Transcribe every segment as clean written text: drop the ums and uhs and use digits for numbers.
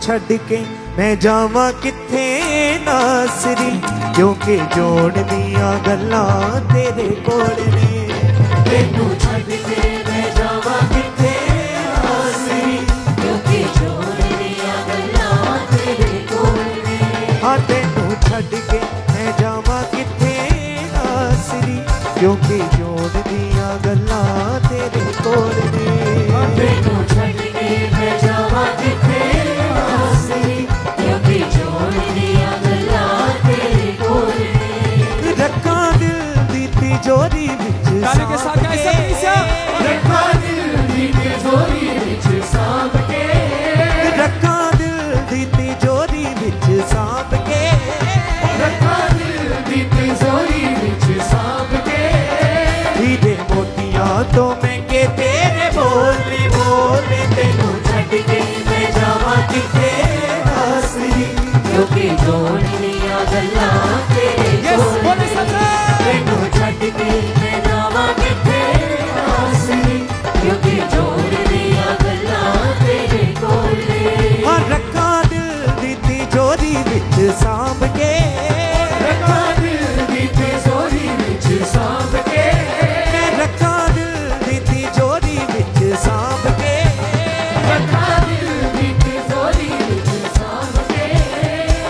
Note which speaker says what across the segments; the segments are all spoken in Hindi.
Speaker 1: छड़ के मैं जावा किथे नासरी, क्योंकि जोड़ दिया गल्लां तेरे कोल ने। तेनू छड़ के मैं जावा किथे नासरी, क्योंकि जोड़ दिया गल्लां तेरे कोल ने। हाँ तेनू छड़ के मैं जावा किथे नासरी, क्योंकि जोड़ दिया गल्लां तेरे कोल ने। तेनू छड़ के मैं जावा किथे नासरी, क्योंकि जोड़ दिया गल्लां तेरे कोल ने। रखा दिल दी तिजोरी विच
Speaker 2: गाने के साथ कैसा कैसा
Speaker 1: रखा दिल दी तिजोरी विच सांभ के, रखा दिल दी तिजोरी विच सांभ के, रखा दिल दी तिजोरी विच सांभ के। हीरे मोतियां तो महंगे तेरे बोले बोले, तेनू छड़ के मैं जावा किथे नासरी, क्योंकि जोड़ दिया गल्लां तेरे कोल ने। तेनू छड़ के मैं जावा किथे नासरी, क्योंकि जोड़ दिया गल्लां तेरे कोल ने। रखा दिल दी तिजोरी विच सांभ के, रखा दिल दी तिजोरी विच सांभ के, रखा दिल दी तिजोरी विच सांभ के, रखा दिल दी तिजोरी विच सांभ के।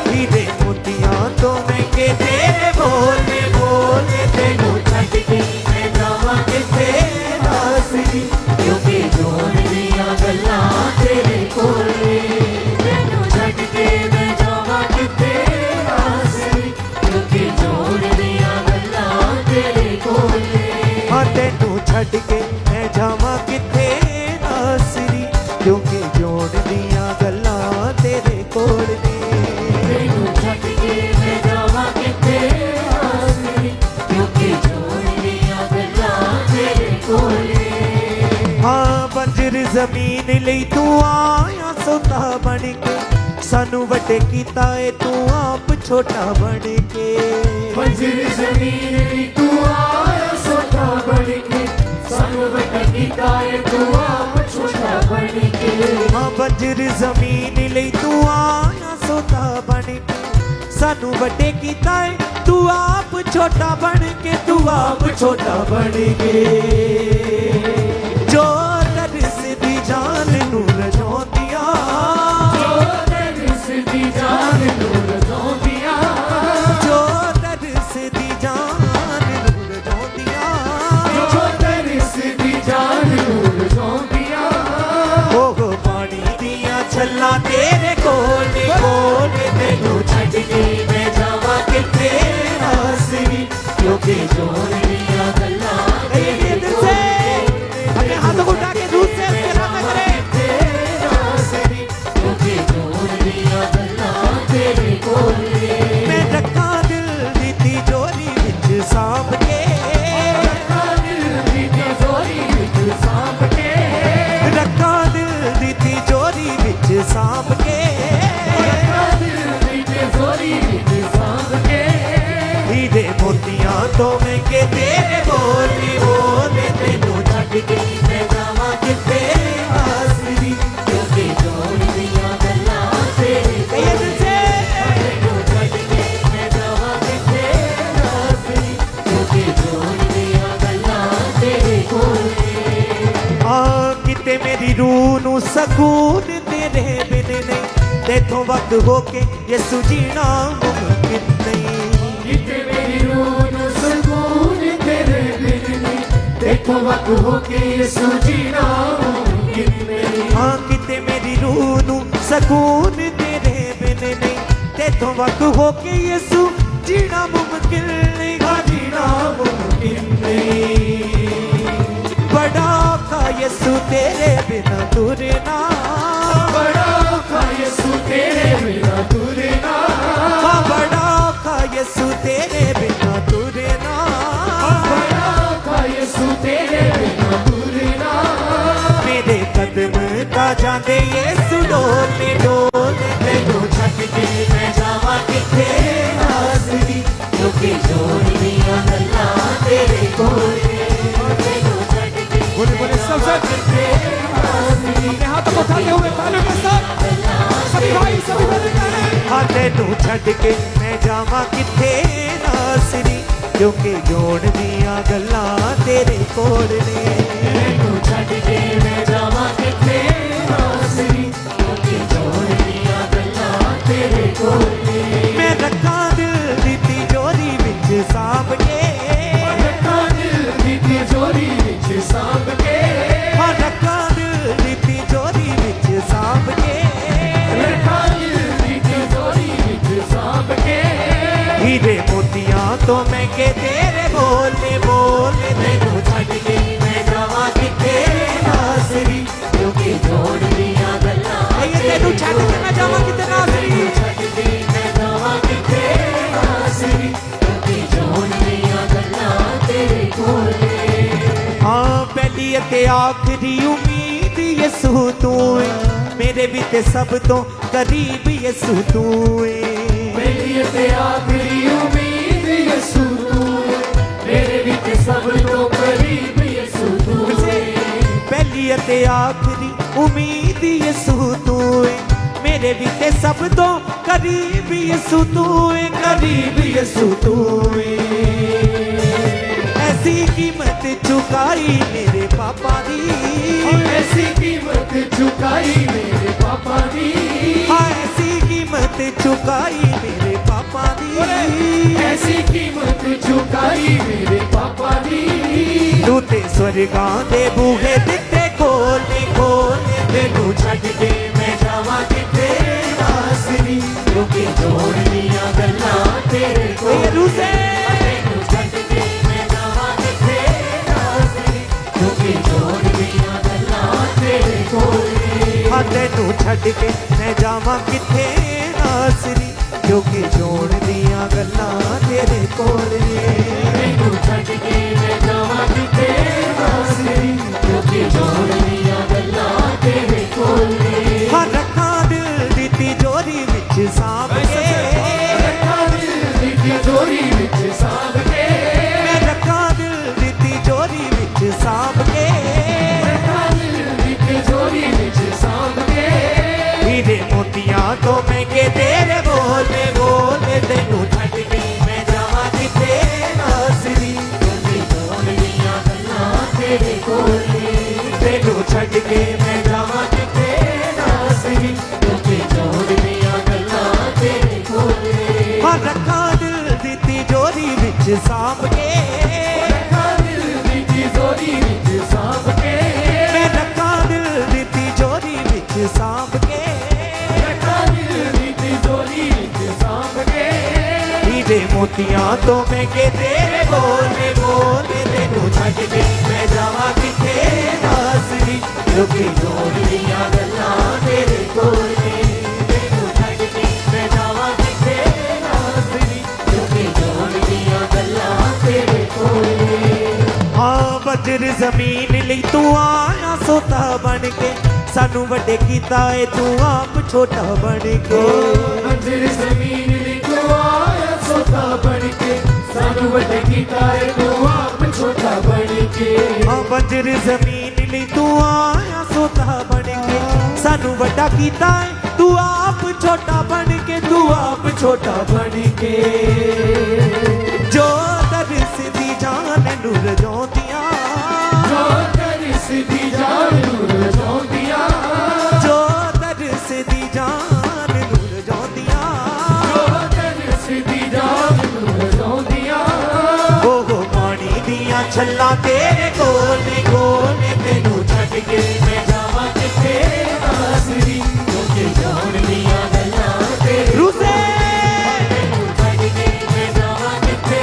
Speaker 1: हीरे मोतियां तो महंगे तेरे बोले बोले, तेनू छड़ के मैं जावा किथे नासरी, क्योंकि जोड़ दिया गल्लां तेरे कोल ने। तेनू छड़ के मैं जावा किथे नासरी, क्योंकि जोड़ दिया गल्लां तेरे कोल ने। हाँ तेनू छड़ के मैं जावा किथे नासरी, क्योंकि जोड़ दिया गल्लां तेरे कोल ने। तेनू छड़ के मैं जावा किथे नासरी, क्योंकि जोड़ दिया गल्लां तेरे कोल ने। हाँ बंजर जमीन लई तू आया सोता बन के, सानू वड्डे कीता है तू आप छोटा बन के। बंजर जमीन लई तू आया सोता बन के, सानू वड्डे कीता है तू आप छोटा बन के। हाँ बंजर जमीन लई तू आया सोता बन के, सानू वड्डे कीता है तू आप छोटा बन के, तू आप छोटा बन के। जो दर्स दी जान नूर जोतिया, जो दर्स दी जान नूर जोतिया, जो दर्स दी जान नूर जोतिया, जो दर्स दी जान नूर जोतिया। ओ पानी दिया छल्ला तेरे कोल ने कोल, तेनू छड़ के मैं जावा किथे नासरी, क्योंकि जोड़ दिया गल्लां तेरे कोल ने। अपने हाथों को उठा के दूध से इस्तेमाल करें, क्योंकि जोड़ दिया गल्लां तेरे कोल ने। मैं रखा दिल दी तिजोरी विच सांभ के, रखा दिल दी तिजोरी विच सांभ के, रखा दिल दी तिजोरी विच सांभ के, रखा दिल दी तिजोरी विच सांभ के। हीरे मोतियां तो महंगे तेरे बोले बोले, तेनू छड़ के मैं जावा किथे नासरी, क्योंकि जोड़ दिया गल्लां तेरे कोल ने। तेनू छड़ के मैं जावा किथे नासरी, क्योंकि जोड़ दिया गल्लां तेरे कोल ने। किते मेरी रूह नू सकून तेरे बिन नहीं, तेथों वक्त होके यसू जीना मुमकिन नहीं। किते मेरी रूह नू सकून तेरे बिन नहीं, तेथों वक्त होके यसू जीना मुमकिन नहीं। हाँ किते मेरी रूह नू सकून तेरे बिन नहीं, तेथों वक्त होके यसू जीना मुमकिन नहीं। हाँ जीना मुमकिन नहीं। बड़ा औखा यसू तेरे बिना तुरना, बड़ा औखा यसू तेरे बिना तुरना, बड़ा औखा यसू तेरे बिना तुरना, बड़ा औखा यसू तेरे बिना तुरना। मेरे कदम का जाते यसू डोले डोले, तेनू छड़ के मैं जावा किथे नासरी, क्योंकि जोड़ दिया गल्लां तेरे कोल ने।
Speaker 2: बोले सब अपने हाथों को उठाते हुए तालियों के साथ सभी भाई
Speaker 1: तेनू छड्ड के मैं जावां किथे नासरी क्योंकि जोड़ दियां गल्लां तेरे कोल ने
Speaker 2: तैनू छड्ड के मैं जावां किथे नासरी क्योंकि जोड़ दियां गल्लां तेरे कोल ने
Speaker 1: मैं रखा दिल दी तिजोरी विच सांभ के
Speaker 2: रखा दिल दी तिजोरी विच सांभ के
Speaker 1: हाँ रखा दिल दी तिजोरी विच सांभ के
Speaker 2: रखा दिल दी तिजोरी विच सांभ के
Speaker 1: हीरे मोतियां तो महंगे तेरे बोले बोले
Speaker 2: तैनू छड्ड के मैं जावां किथे नासरी क्योंकि जोड़ दियां गल्लां
Speaker 1: ये तेनू छड्ड के मैं जावां किथे नासरी
Speaker 2: छड्ड के मैं जावां किथे नासरी क्योंकि जोड़ दियां गल्लां तेरे कोल ने
Speaker 1: हाँ पहली ते आखिरी उम्मीद यसू तू है मेरे भी ते सब तो करीब यसू तू है
Speaker 2: मेरी ते आखिरी उम्मीद यसू तू है मेरे भी ते सब तो करीब यसू तू है
Speaker 1: पहली ते आखिरी उम्मीद यसू तू है मेरे भी ते सब तो करीब यसू तू है करीब यसू तू है ऐसी कीमत चुकाई मेरे पापा दी
Speaker 2: ऐसी कीमत चुकाई मेरे पापा दी
Speaker 1: हाँ ऐसी कीमत चुकाई मेरे पापा दी
Speaker 2: ऐसी कीमत चुकाई मेरे पापा दी
Speaker 1: तू ते स्वर्गां दे बूहे दिते खोले खोले
Speaker 2: तैनू छड्ड के मैं जावां किथे नासरी क्योंकि जोड़ दियां गल्लां तेरे कोल
Speaker 1: ये रूसे
Speaker 2: तैनू छड्ड के मैं जावां किथे नासरी क्योंकि जोड़ दियां गल्लां तेरे कोल ने
Speaker 1: हाँ तेनू छड्ड के मैं जावां किथे नासरी क्योंकि जोड़ दियां गल्लां तेरे कोल ने
Speaker 2: तैनू छड्ड के मैं जावां किथे नासरी क्योंकि जोड़ दियां गल्लां तेरे कोल ने
Speaker 1: हाँ रखा दिल दी तिजोरी विच सांभ के
Speaker 2: रखा दिल दी तिजोरी विच सांभ के
Speaker 1: मैं रखा दिल दी तिजोरी विच सांभ के
Speaker 2: रखा दिल दी तिजोरी विच सांभ के
Speaker 1: हीरे मोतियां तो महंगे तेरे बोले बोले तेनू छड्ड के मैं जावां किथे नासरी
Speaker 2: क्योंकि जोड़ दियां गल्लां तेरे कोल ने
Speaker 1: तेनू छड्ड के मैं
Speaker 2: जावां किथे नासरी क्योंकि जोड़ दियां गल्लां तेरे कोल ने
Speaker 1: हाँ रखा दिल दी तिजोरी विच सांभ के
Speaker 2: रखा दिल दी तिजोरी विच सांभ के
Speaker 1: मैं रखा दिल दी तिजोरी विच सांभ के
Speaker 2: रखा दिल दी तिजोरी विच सांभ के
Speaker 1: हीरे मोतियां तो महंगे तेरे बोले बोले तेनू छड्ड के मैं जावां किथे नासरी क्योंकि
Speaker 2: जोड़ दियां गल्लां तेरे कोल ने तैनू छड्ड के मैं जावां किथे नासरी क्योंकि जोड़ दियां गल्लां तेरे कोल ने
Speaker 1: हाँ बजर जमीन ਲਈ ਤੂੰ ਆਇਆ ਸੋਤਾ ਬਣ ਕੇ ਸਾਨੂੰ ਵੱਡੇ ਕੀਤਾ ਏ ਤੂੰ ਆਪ ਛੋਟਾ ਬਣ ਕੇ
Speaker 2: मंजिल जमीन ली तू आया सोता बन के सानू वड्डे कीता है तू आप छोटा बन के
Speaker 1: ਹਾਂ ਬਜਰ ਜ਼ਮੀਨ ਲਈ ਤੂੰ ਆਇਆ ਸੋਤਾ ਬਣ ਕੇ ਸਾਨੂੰ ਵੱਡਾ ਕੀਤਾ ਏ ਤੂੰ ਆਪ ਛੋਟਾ ਬਣ ਕੇ ਤੂੰ ਆਪ ਛੋਟਾ ਬਣ ਕੇ ਜੋ ਦਰਸ ਦੀ ਜਾਨ ਨੂੰ ਰਜਾਉਂਦੀਆਂ
Speaker 2: जो दरिस दी जान नूर जोंदिया
Speaker 1: ਜੋ ਦਰਸ ਦੀ ਜਾਨ ਨੂੰ ਰਜਾਉਂਦੀਆਂ
Speaker 2: जो दरिस दी जान नूर जोंदिया
Speaker 1: ਉਹ ਪਾਣੀ ਦੀਆਂ ਛੱਲਾਂ ਤੇਰੇ ਕੋਲੇ ਕੋਲੇ ਤੈਨੂੰ
Speaker 2: छड्ड के मैं जावां किथे नासरी क्योंकि जोड़ दियां गल्लां तेरे
Speaker 1: ਰੂਸੇ
Speaker 2: तैनू छड्ड के मैं जावां किथे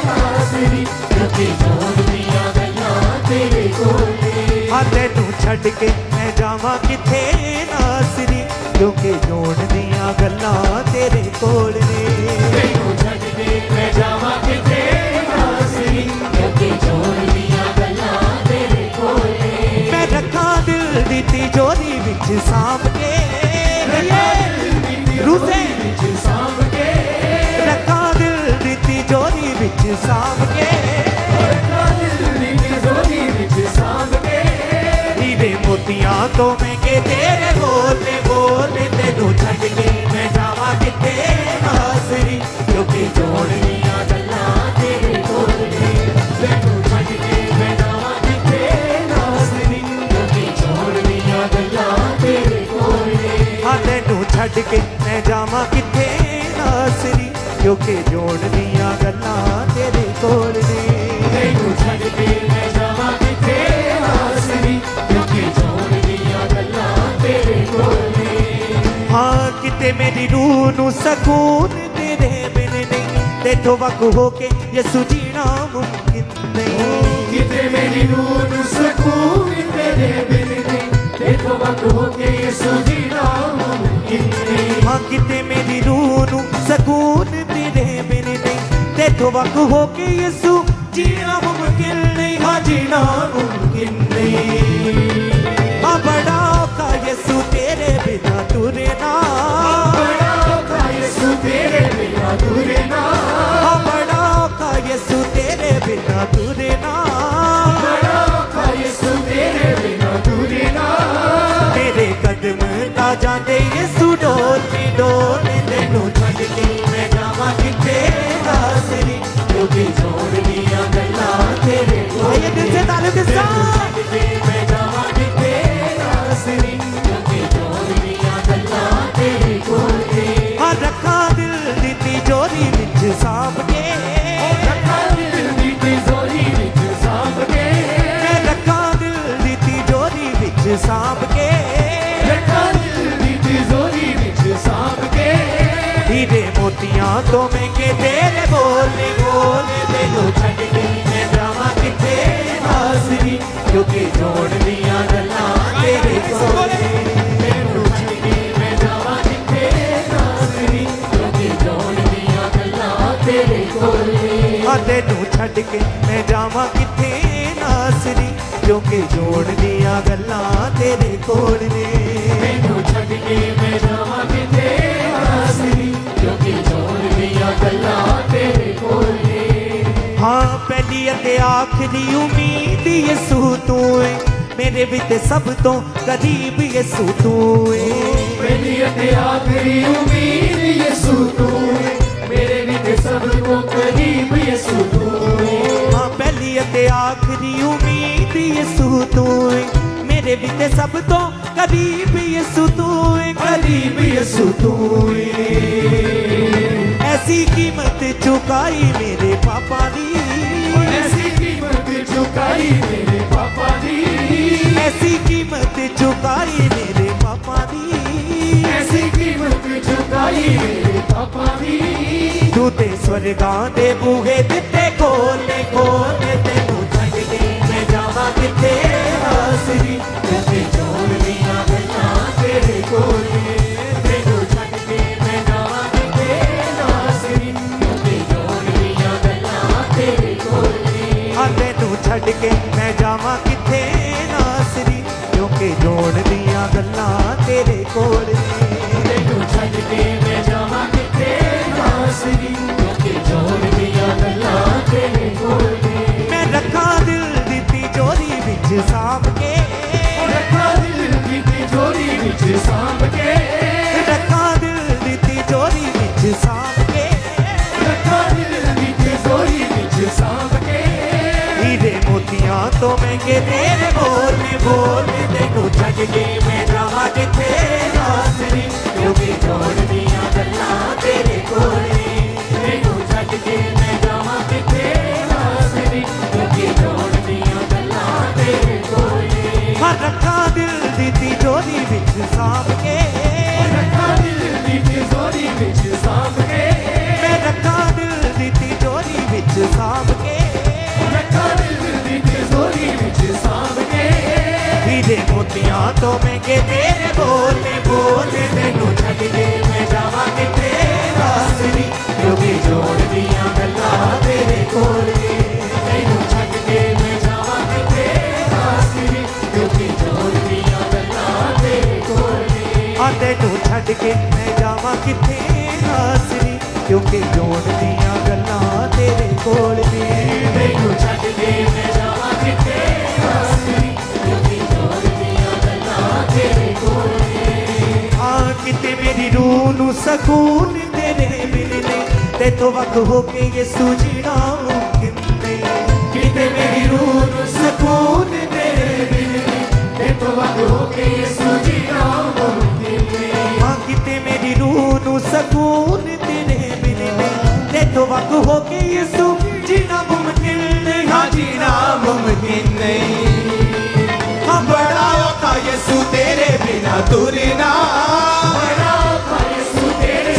Speaker 2: नासरी क्योंकि जोड़ दियां गल्लां तेरे कोल ने
Speaker 1: ਹਾਂ ਤੈਨੂੰ ਛੱਡ ਕੇ ਮੈਂ ਜਾਵਾਂ ਕਿਥੇ ਨਾਸਰੀ ਕਿਉਂਕਿ ਜੋੜ ਦੀਆਂ ਗੱਲਾਂ ਤੇਰੇ ਕੋਲ ਨੇ
Speaker 2: ਤੈਨੂੰ ਛੱਡ ਕੇ ਮੈਂ ਜਾਵਾਂ ਕਿਥੇ ਨਾਸਰੀ ਕਿਉਂਕਿ ਜੋੜ ਦੀਆਂ ਗੱਲਾਂ ਤੇਰੇ ਕੋਲ ਨੇ
Speaker 1: ਮੈਂ ਰੱਖਾਂ ਦਿਲ ਦੀ ਤਿਜੋਰੀ ਵਿੱਚ ਸਾਂਭ ਕੇ ਰੂਸੇ
Speaker 2: ਵਿੱਚ ਸਾਂਭ ਕੇ
Speaker 1: ਰੱਖਾਂ ਦਿਲ ਦੀ ਤਿਜੋਰੀ ਵਿੱਚ ਸਾਂਭ ਕੇ
Speaker 2: ਰੱਖਾਂ ਦਿਲ ਦੀ ਤਿਜੋਰੀ ਵਿੱਚ ਸਾਂਭ ਕੇ
Speaker 1: ਹੀਰੇ ਮੋਤੀਆਂ ਤੋਂ ਮਹਿੰਗੇ ਤੇਰੇ ਬੋਲੇ ਬੋਲੇ ਤੈਨੂੰ ਛੱਡ ਕੇ ਮੈਂ ਜਾਵਾਂ ਕਿੱਥੇ छड़ के मैं जावां किथे नासरी क्योंकि जोड़ दियां गल्लां तेरे कोल ने
Speaker 2: तैनू छड़ के मैं जावां किथे नासरी क्योंकि जोड़ दियां गल्लां तेरे कोल ने
Speaker 1: हाँ किते मेरी रूह नू सकून तेरे बिन नहीं तेथों वक होके यसू जीना मुमकिन नहीं
Speaker 2: किते मेरी रूह नू सकून तेरे बिन नहीं तेथों वक होके यसू जीना मुमकिन नहीं
Speaker 1: हाँ किते मेरी रूह नू सकून तेरे बिन नहीं तेथों वक होके यसू जीना मुमकिन नहीं हाँ जीना मुमकिन नहीं हाँ बड़ा औखा यसू तेरे बिना तुरना
Speaker 2: बड़ा औखा यसू तेरे बिना तुरना
Speaker 1: हाँ बड़ा औखा यसू तेरे बिना तुरना
Speaker 2: बड़ा औखा यसू तेरे बिना तुरना
Speaker 1: तेरे कदम ला जाते यसू डोलने डोलने तेनू छड़ के मैं जावां किथे नासरी
Speaker 2: क्योंकि जोड़ दियां गल्लां तेरे कोल
Speaker 1: ये दिल से ताल्लुक के साथ
Speaker 2: मैं जावां किथे नासरी क्योंकि जोड़ दियां गल्लां तेरे कोल ने
Speaker 1: हाँ रखा दिल दी तिजोरी विच सांभ के
Speaker 2: रखा दिल दी तिजोरी विच सांभ के
Speaker 1: मैं रखा दिल दी तिजोरी विच सांभ के
Speaker 2: रखा दिल दी तिजोरी विच सांभ के
Speaker 1: हीरे मोतियां तो महंगे तेरे बोलने बोलने तेनू छड़ के मैं जावां किथे नासरी क्योंकि जोड़ दियां गल्लां तेरे कोल ने
Speaker 2: तैनू छड़ के मैं जावां किथे नासरी क्योंकि जोड़ दियां गल्लां तेरे कोल ने
Speaker 1: हाँ तेनू छड़ के मैं जावां किथे नासरी क्योंकि जोड़ दियां गल्लां तेरे कोल ने
Speaker 2: तैनू छड़ के मैं जावां किथे नासरी क्योंकि जोड़ दियां गल्लां तेरे कोल ने
Speaker 1: हाँ पहली अते आखिरी उम्मीद यसू तू है मेरे भी ते सब तो करीब यसू तू है
Speaker 2: पहली अते आखिरी उम्मीद यसू तू है मेरे भी ते सब को करीब यसू तू है
Speaker 1: हाँ पहली अते आखिरी उम्मीद यसू तू है मेरे भी ते सब तो करीब यसू तू है करीब यसू तू है ऐसी कीमत चुकाई मेरे पापा दी
Speaker 2: ऐसी कीमत चुकाई मेरे पापा दी
Speaker 1: ऐसी कीमत चुकाई मेरे पापा दी
Speaker 2: ऐसी कीमत चुकाई मेरे पापा दी
Speaker 1: तू ते स्वर्गां दे बूहे दिते खोले खोले तेनू छड़ के मैं जावां किथे नासरी
Speaker 2: क्योंकि जोड़ दियां गल्लां तेरे कोल ने तैनू छड़ के मैं जावां किथे नासरी क्योंकि जोड़ दियां गल्लां तेरे कोल ने
Speaker 1: हाँ तेनू छड़ के मैं जावां किथे नासरी क्योंकि जोड़ दियां गल्लां तेरे कोल ने
Speaker 2: तैनू छड़ के मैं जावां किथे नासरी क्योंकि जोड़ दियां गल्लां तेरे कोल ने
Speaker 1: मैं रखा दिल दी तिजोरी विच सांभ के
Speaker 2: रखा दिल दी तिजोरी विच सांभ के
Speaker 1: रखा दिल दी तिजोरी विच सांभ के
Speaker 2: रखा दिल दी तिजोरी विच सांभ के
Speaker 1: हीरे मोतियां तो महंगे तेरे बोलने बोलने तेनू छड़ के मैं जावां किथे नासरी
Speaker 2: क्योंकि जोड़ दियां गल्लां तेरे कोल ने तैनू छड़ के मैं जावां किथे नासरी क्योंकि जोड़ दियां गल्लां तेरे कोल ने
Speaker 1: हाँ रखा दिल दी तिजोरी विच सांभ के
Speaker 2: रखा दिल दी तिजोरी विच सांभ के
Speaker 1: मैं रखा दिल दी तिजोरी विच सांभ के
Speaker 2: रखा दिल दी तिजोरी विच सांभ के
Speaker 1: हीरे मोतियां तो महंगे तेरे बोलने बोलने तेनू छड़ के मैं जावां किथे नासरी क्योंकि जोड़ दियां गल्लां तेरे कोल ने
Speaker 2: तैनू छड़ के मैं जावां किथे नासरी क्योंकि जोड़ दियां गल्लां तेरे कोल ने
Speaker 1: हाँ तेनू छड़ के मैं जावां किथे नासरी क्योंकि जोड़ दियां गल्लां तेरे कोल ने
Speaker 2: तैनू छड़ के मैं जावां किथे नासरी क्योंकि जोड़ दियां गल्लां तेरे कोल ने
Speaker 1: हाँ किते मेरी रूह नू सकून तेरे बिन नहीं तेथों वक होके यसू जीना मुमकिन नहीं
Speaker 2: किते मेरी रूह नू सकून तेरे बिन ते तो वक होके यसू जीना मुमकिन नहीं
Speaker 1: हाँ किते मेरी सुकून तेरे मिलने ते तो वक्त हो के यीशु जीना मुमकिन नहीं हाँ जीना मुमकिन नहीं हाँ बड़ा औखा यीशु तेरे बिना तुरना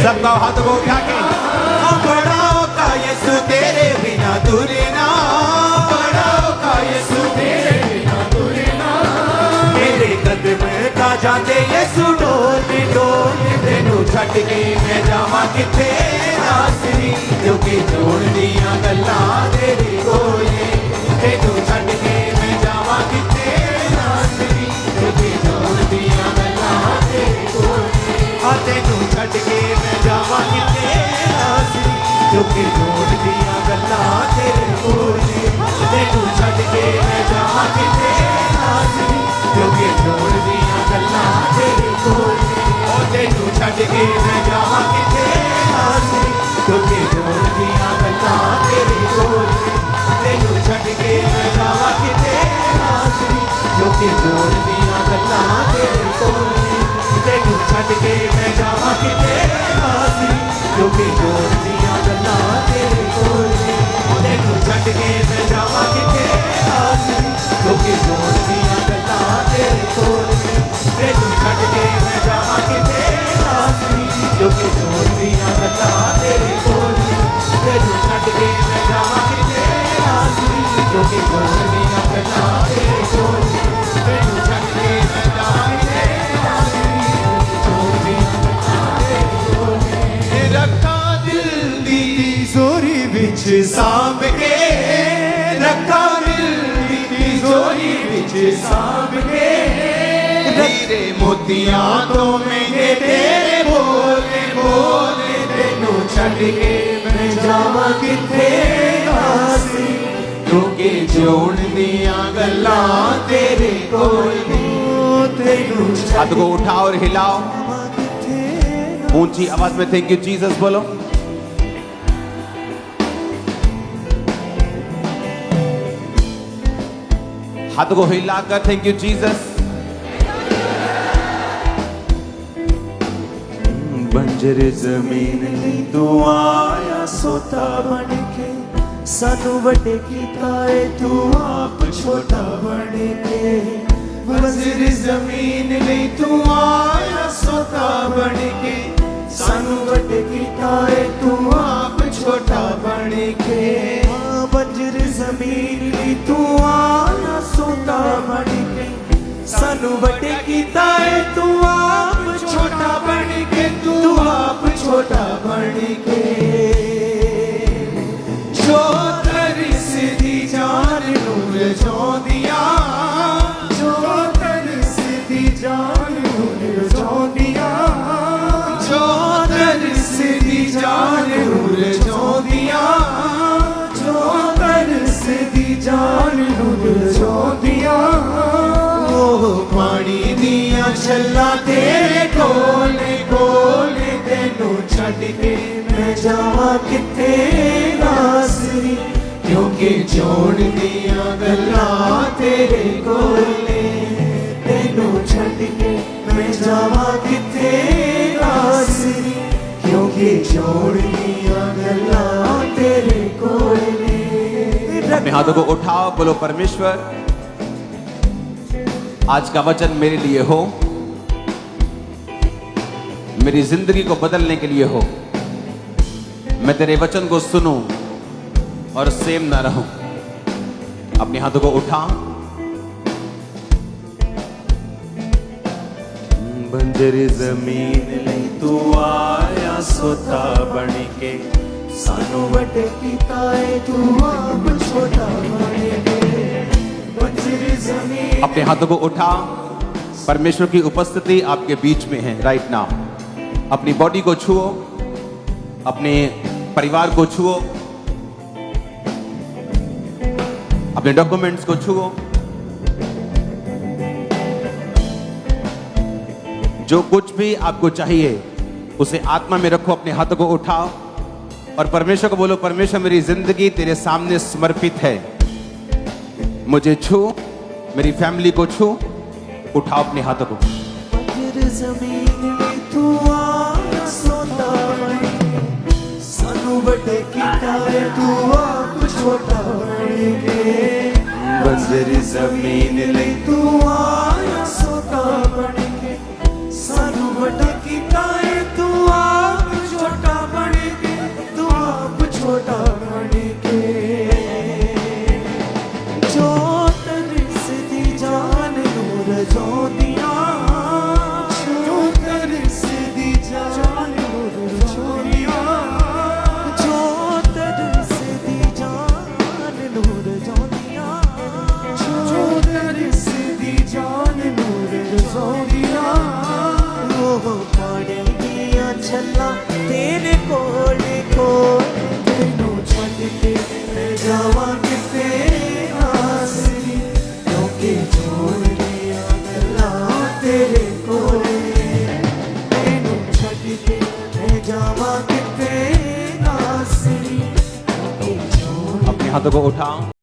Speaker 1: सबका हाथ को उठा के हाँ बड़ा औखा यीशु तेरे बिना तुरना बड़ा औखा यीशु तेरे बिना तुरना मेरे कदम का जाते यीशु डोल डोल तेनू छट के मैं जावा किथे नासरी क्योंकि जोड़ दिया गल्लां तेरे कोले तेनू छट के मैं जावा किथे नासरी क्योंकि जोड़ दिया गल्लां तेरे कोले आ तेनू छट के मैं जावा किथे नासरी क्योंकि जोड़ दिया गल्लां तेरे कोले तेनू छट के मैं जावा किथे नासरी क्योंकि जोड़ दिया गल्लां तेरे कोले तेनू छड़ के मैं जावा किथे नासरी क्योंकि जोड़ दिया गल्लां तेरे कोल तेनू छड़ के मैं जावा किथे नासरी क्योंकि जोड़ दिया गल्लां तेरे कोल तेनू छड़ के मैं जावा किथे नासरी क्योंकि जोड़ दिया गल्लां तेरे कोल तेनू छड़ के मैं जावा किथे नासरी क्योंकि जोड़ दिया गल्लां तेरे कोल तेनू छड़ के मैं जावा किथे क्योंकि जोड़ दिया गल्लां तेरे कोल तेनू छड्ड के मैं जावां किथे नासरी क्योंकि जोड़ दिया गल्लां तेरे कोल तेनू छड्ड के मैं जावां किथे नासरी जोड़ दिया गल्लां तेरे कोल रखा दिल दी तिजोरी विच सांभ के रखा दिल दी तिजोरी विच सांभ के हीरे मोतियां तो महंगे तेरे बोले बोले तेनू छड्ड के मैं जावां किथे नासरी क्योंकि जोड़ दिया गल्लां तेरे कोल तेनू हाथ को उठाओ और हिलाओ ऊंची आवाज में थैंक यू जीसस बोलो हाथ को हिलाकर थैंक यू जीसस बंजर जमीन तू आया सोता बन के सानू वड्डे कीता है तू आप छोटा बन के बंजर जमीन तू आया सोता बन के सानू वड्डे कीता है तू आप छोटा बन के बंजर जमीन तू आया सोता बन के सानू वड्डे कीता है तू आप छोटा बन के तू आप छोटा बन के जो तरस दी जान नूर जोंदिया जो तरस दी जान नूर जोंदिया जो तरस दी जान नूर जोंदिया जो तरस दी जान नूर जोंदिया पानी दिया छल्ला तेरे कोले कोले तेनू छड्ड के मैं जावां किथे नासरी क्योंकि जोड़ दिया गल्लां तेरे कोले तेनू छड्ड के मैं जावां किथे नासरी क्योंकि जोड़ दिया गल्लां तेरे कोले अपने हाथों को उठाओ बोलो परमेश्वर आज का वचन मेरे लिए हो मेरी जिंदगी को बदलने के लिए हो मैं तेरे वचन को सुनूं और सेम ना रहूं अपने हाथों को उठा बंजर जमीन नहीं तू आया सोता बन के सानू वड्डे कीता है तू आप छोटा बन के अपने हाथों को उठा परमेश्वर की उपस्थिति आपके बीच में है राइट नाउ अपनी बॉडी को छुओ अपने परिवार को छुओ अपने डॉक्यूमेंट्स को छुओ जो कुछ भी आपको चाहिए उसे आत्मा में रखो अपने हाथों को उठाओ और परमेश्वर को बोलो परमेश्वर मेरी जिंदगी तेरे सामने समर्पित है मुझे छू मेरी फैमिली को छू उठाओ अपने हाथों को
Speaker 2: जमीन में तू आया सोता
Speaker 1: किता है तू आप छोटा बनेगे बंजर जमीन ले तू आया सोता बनेगे सानू बड़ा किता है तू आप छोटा बनेगे तू आप छोटा बनेगे जो तरस दी जान नूर जोदियां जो तरस दी जान नूर जोदियां जो तरस दी जान नूर जोदियां जो तरस दी जान नूर जोदियां वो पड़ेगियां छल्ला तेरे कोल कोल तेनू छड्ड के मैं जावां किते आसरी क्योंकि छोड़ दिया गल्लां तेरे कोल तेनू छड्ड के मैं जावां किते आसरी क्योंकि छोड़
Speaker 3: अपने हाथों को उठाओ।